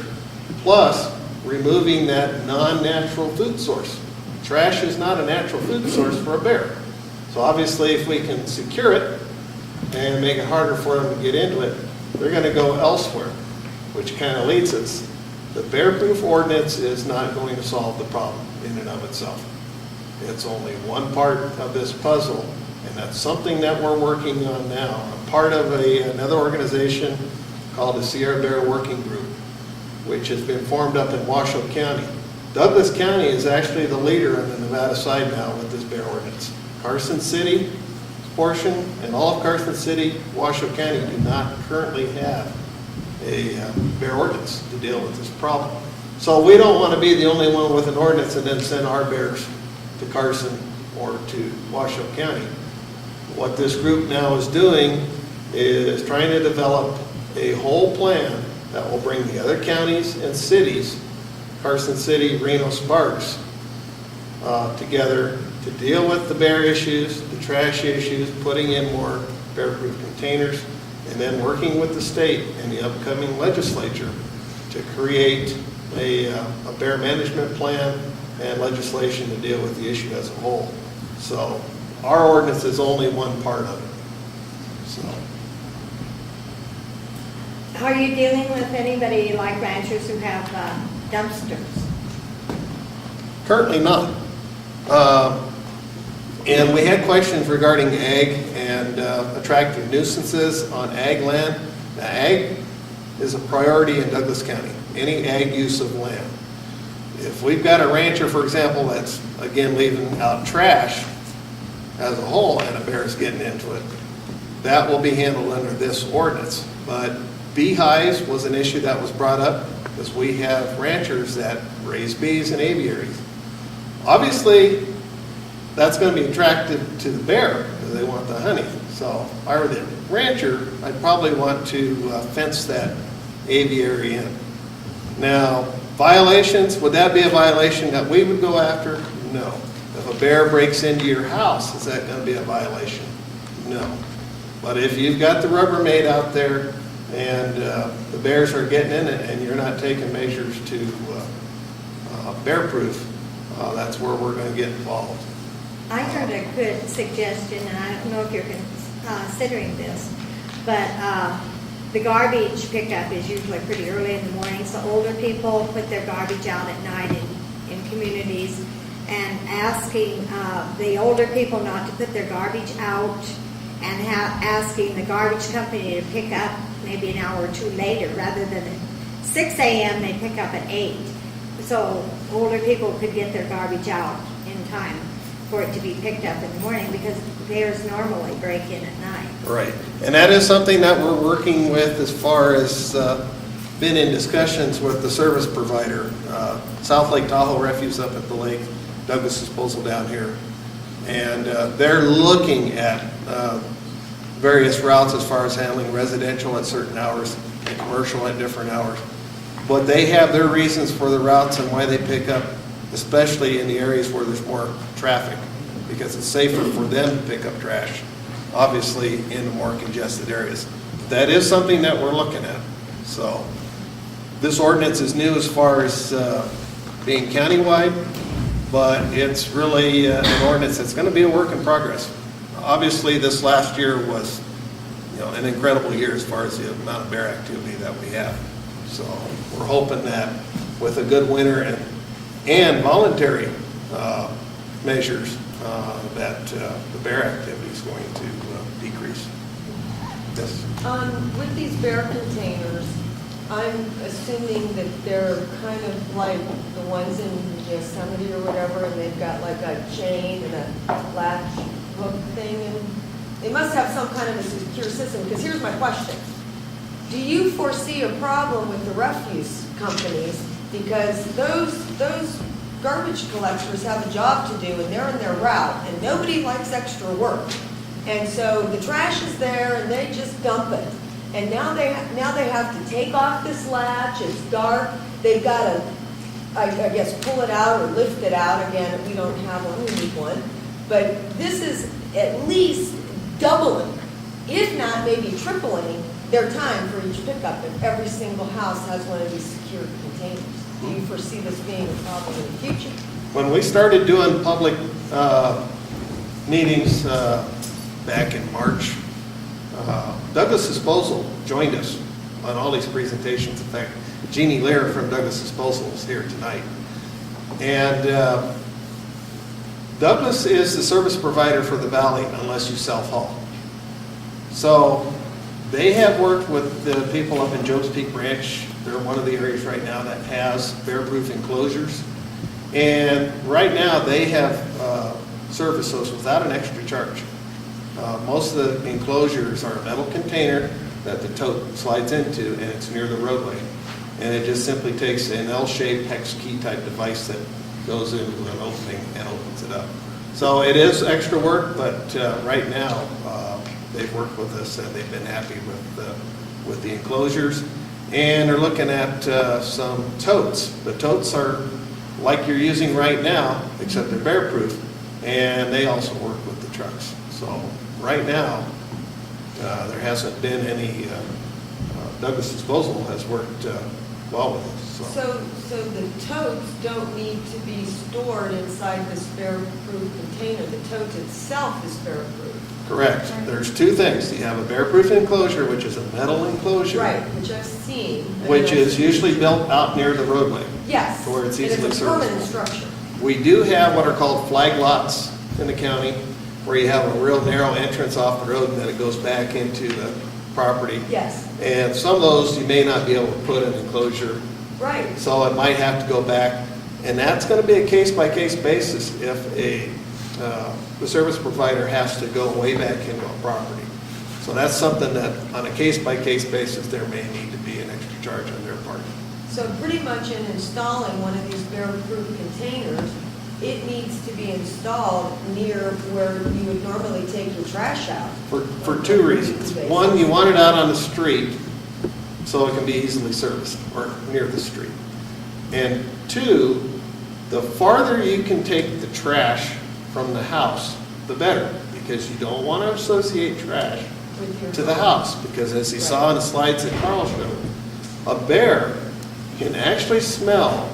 Plus, removing that non-natural food source. Trash is not a natural food source for a bear. So obviously, if we can secure it and make it harder for them to get into it, they're going to go elsewhere, which kind of leads us. The bear-proof ordinance is not going to solve the problem in and of itself. It's only one part of this puzzle, and that's something that we're working on now. I'm part of another organization called the Sierra Bear Working Group, which has been formed up in Washoe County. Douglas County is actually the leader on the Nevada side now with this bear ordinance. Carson City portion and all of Carson City, Washoe County do not currently have a bear ordinance to deal with this problem. So we don't want to be the only one with an ordinance and then send our bears to Carson or to Washoe County. What this group now is doing is trying to develop a whole plan that will bring the other counties and cities, Carson City, Reno, Sparks, together to deal with the bear issues, the trash issues, putting in more bear-proof containers, and then working with the state and the upcoming legislature to create a bear management plan and legislation to deal with the issue as a whole. So our ordinance is only one part of it. So. Are you dealing with anybody like ranchers who have dumpsters? Currently not. And we had questions regarding ag and attractive nuisances on ag land. Now, ag is a priority in Douglas County, any ag use of land. If we've got a rancher, for example, that's, again, leaving out trash as a whole and a bear is getting into it, that will be handled under this ordinance. But beehives was an issue that was brought up because we have ranchers that raise bees and aviaries. Obviously, that's going to be attractive to the bear because they want the honey. So if I were the rancher, I'd probably want to fence that aviary in. Now, violations, would that be a violation that we would go after? No. If a bear breaks into your house, is that going to be a violation? No. But if you've got the Rubbermaid out there and the bears are getting in it and you're not taking measures to bear-proof, that's where we're going to get involved. I heard a good suggestion, and I don't know if you're considering this, but the garbage pickup is usually pretty early in the morning, so older people put their garbage out at night in communities, and asking the older people not to put their garbage out, and asking the garbage company to pick up maybe an hour or two later, rather than at 6 a.m. they pick up at 8. So older people could get their garbage out in time for it to be picked up in the morning, because bears normally break in at night. Right. And that is something that we're working with as far as been in discussions with the service provider. South Lake Tahoe Refuse up at the lake, Douglas Disposal down here. And they're looking at various routes as far as handling residential at certain hours and commercial at different hours. But they have their reasons for the routes and why they pick up, especially in the areas where there's more traffic, because it's safer for them to pick up trash, obviously in the more congested areas. That is something that we're looking at. So this ordinance is new as far as being countywide, but it's really an ordinance that's going to be a work in progress. Obviously, this last year was, an incredible year as far as the amount of bear activity that we have. So we're hoping that with a good winter and voluntary measures, that the bear activity is going to decrease. Yes. With these bear containers, I'm assuming that they're kind of like the ones in Yosemite or whatever, and they've got like a chain and a latch hook thing, and they must have some kind of a secure system, because here's my question. Do you foresee a problem with the refuse companies? Because those garbage collectors have a job to do, and they're in their route, and nobody likes extra work. And so the trash is there, and they just dump it. And now they have to take off this latch, it's dark, they've got to, I guess, pull it out or lift it out. Again, we don't have one, we need one. But this is at least doubling, if not maybe tripling, their time for each pickup. If every single house has one of these secure containers. Do you foresee this being a problem in the future? When we started doing public meetings back in March, Douglas Disposal joined us on all these presentations. In fact, Jeannie Lear from Douglas Disposal is here tonight. And Douglas is the service provider for the valley unless you self-haul. So they have worked with the people up in Jones Peak Branch. They're one of the areas right now that has bear-proof enclosures. And right now they have serviced those without an extra charge. Most of the enclosures are a metal container that the tote slides into, and it's near the roadway. And it just simply takes an L-shaped hex key type device that goes into an opening and opens it up. So it is extra work, but right now they've worked with us and they've been happy with the enclosures. And they're looking at some totes. The totes are like you're using right now, except they're bear-proof, and they also work with the trucks. So right now, there hasn't been any, Douglas Disposal has worked well with us. So the totes don't need to be stored inside this bear-proof container. The tote itself is bear-proof. Correct. There's two things. You have a bear-proof enclosure, which is a metal enclosure. Right, which I've seen. Which is usually built out near the roadway. Yes. To where it's and easily it's a permanent serviceable. structure. We do have what are called flag lots in the county, where you have a real narrow entrance off the road and then it goes back into the property. Yes. And some of those, you may not be able to put an enclosure, Right. so it might have to go back. And that's going to be a case-by-case basis if the service provider has to go way back into a property. So that's something that, on a case-by-case basis, there may need to be an extra charge on their part. So pretty much in installing one of these bear-proof containers, it needs to be installed near where you would normally take your trash out. For two reasons. One, you want it out on the street so it can be easily serviced, or near the street. And two, the farther you can take the trash from the house, the better, because you don't want to associate trash With your to the house, because as you saw in the slides that Carl showed, a bear can actually smell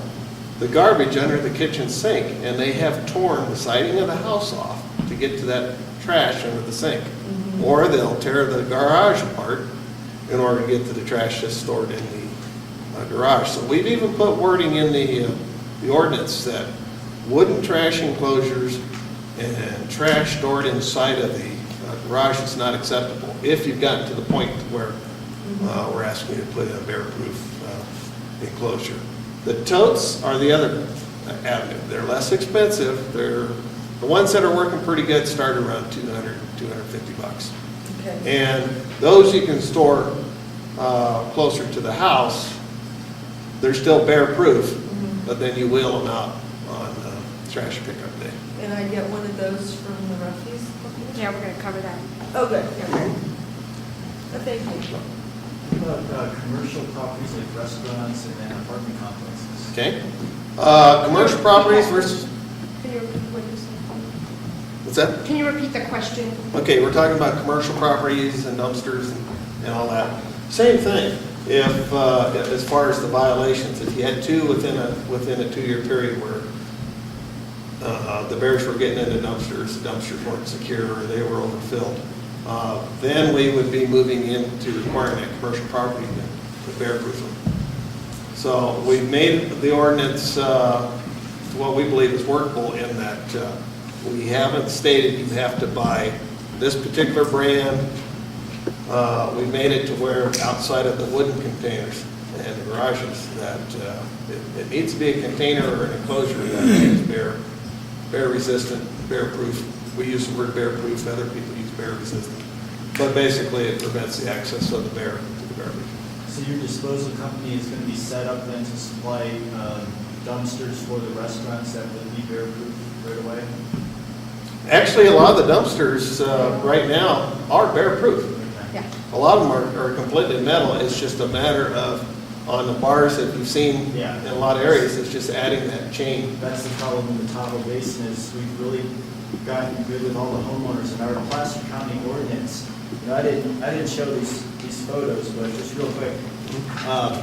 the garbage under the kitchen sink, and they have torn the siding of the house off to get to that trash under the sink. Mm-hmm. Or they'll tear the garage apart in order to get to the trash that's stored in the garage. So we've even put wording in the ordinance that wooden trash enclosures and trash stored inside of the garage is not acceptable if you've gotten to the point where we're asking you to put in a bear-proof enclosure. The totes are the other avenue. They're less expensive. They're the ones that are working pretty good start around $200, $250. Okay. And those you can store closer to the house. They're still bear-proof, but then you wheel them out on trash pickup day. And I get one of those from the refuse company? Yeah, we're going to cover that. Oh, good. Okay. Thank you. What about commercial properties like restaurants and then apartment complexes? Okay? Commercial properties versus, Can you repeat what you said? what's that? Can you repeat the question? Okay, we're talking about commercial properties and dumpsters and all that. Same thing. If, as far as the violations, if you had two within a 2-year period where the bears were getting into dumpsters, the dumpsters weren't secure, or they were overfilled, then we would be moving into requiring that commercial property to bear-proof them. So we've made the ordinance what we believe is workable in that we haven't stated you have to buy this particular brand We made it to where outside of the wooden containers and the garages, that it needs to be a container or an enclosure that is bear resistant, bear proof. We use the word bear proof, other people use bear resistant. But basically it prevents the access of the bear to the garbage. So your disposal company is going to be set up then to supply dumpsters for the restaurants that would be bear-proof right away? Actually, a lot of the dumpsters right now are bear proof. Yeah. A lot of them are completely metal. It's just a matter of, on the bars that you've seen Yeah. in a lot of areas, it's just adding that chain. That's the problem in the Tahoe Basin is we've really gotten good with all the homeowners in our Placer County ordinance. You know, I didn't show these photos, but just real quick.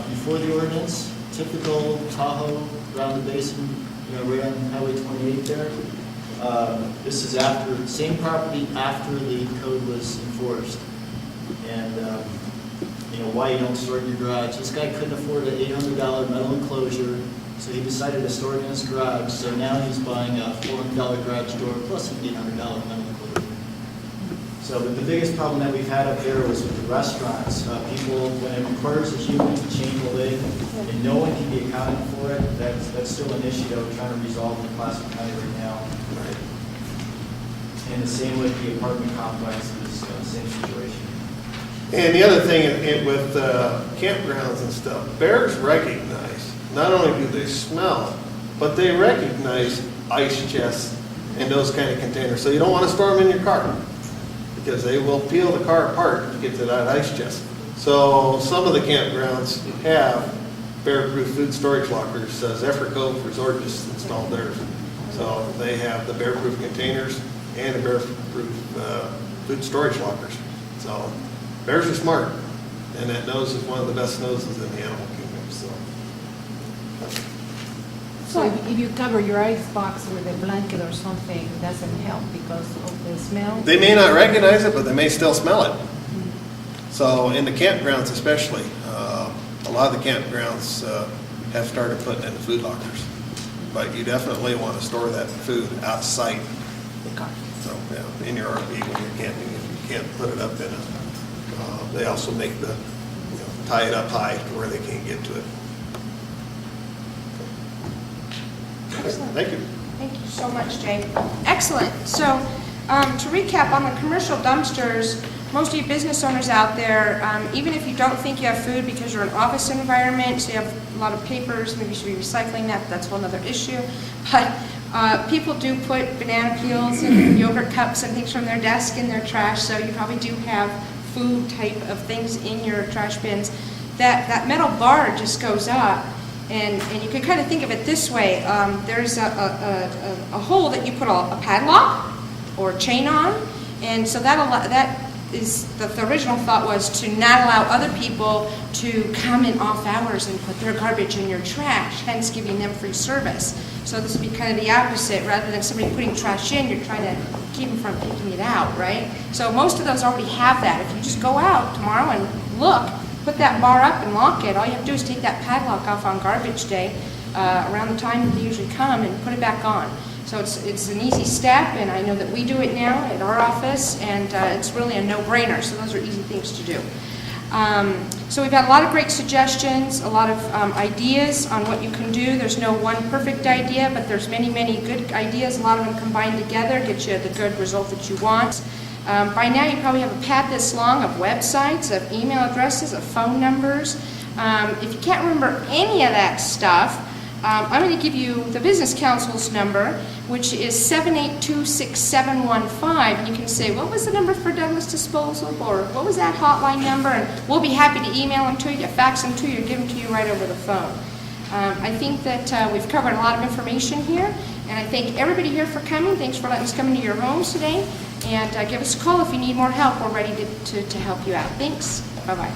Before the ordinance, typical Tahoe around the basin, you know, right on Highway 28 there. This is after, same property after the code was enforced. And, you know, why you don't store it in your garage. This guy couldn't afford an $800 metal enclosure, so he decided to store it in his garage. So now he's buying a $400 garage door plus an $800 metal enclosure. So, but the biggest problem that we've had up there was with the restaurants. People, when it requires a human to change the lid and no one can be accounted for it, that's still an issue that we're trying to resolve in Placer County right now. And the same with the apartment complexes, same situation. And the other thing with campgrounds and stuff, bears recognize, not only do they smell, but they recognize ice chests and those kind of containers. So you don't want to store them in your car, because they will peel the car apart to get to that ice chest. So some of the campgrounds have bear-proof food storage lockers. Zephyr Cove Resort just installed theirs. So they have the bear-proof containers and the bear-proof food storage lockers. So bears are smart, and that nose is one of the best noses in the animal kingdom. So if you cover your ice box with a blanket or something, it doesn't help because of the smell? They may not recognize it, but they may still smell it. So in the campgrounds especially, a lot of the campgrounds have started putting in the food lockers. But you definitely want to store that food out of sight. So, yeah, in your RV when you're camping, if you can't put it up in a, they also make the, tie it up high to where they can't get to it. Excellent. Thank you. Thank you so much, Jay. Excellent. So to recap on the commercial dumpsters, most of you business owners out there, even if you don't think you have food because you're in an office environment, so you have a lot of papers, maybe you should be recycling that, that's a whole other issue. But people do put banana peels and yogurt cups and things from their desk in their trash, so you probably do have food type of things in your trash bins. That metal bar just goes up. And you can kind of think of it this way. There's a hole that you put a padlock or a chain on, and so that is the original thought was to not allow other people to come in off hours and put their garbage in your trash, hence giving them free service. So this would be kind of the opposite. Rather than somebody putting trash in, you're trying to keep them from picking it out, right? So most of those already have that. If you just go out tomorrow and look, put that bar up and lock it. All you have to do is take that padlock off on garbage day around the time that they usually come and put it back on. So it's an easy step, and I know that we do it now at our office, and it's really a no-brainer. So those are easy things to do. So we've had a lot of great suggestions, a lot of ideas on what you can do. There's no one perfect idea, but there's many, many good ideas. A lot of them combined together get you the good result that you want. By now you probably have a pad this long of websites, of email addresses, of phone numbers. If you can't remember any of that stuff, I'm going to give you the Business Council's number, which is 7826715, and you can say, what was the number for Douglas Disposal, or what was that hotline number, and we'll be happy to email them to you, fax them to you, give them to you right over the phone. I think that we've covered a lot of information here, and I thank everybody here for coming. Thanks for letting us come into your homes today, and give us a call if you need more help. We're ready to help you out. Thanks. Bye-bye.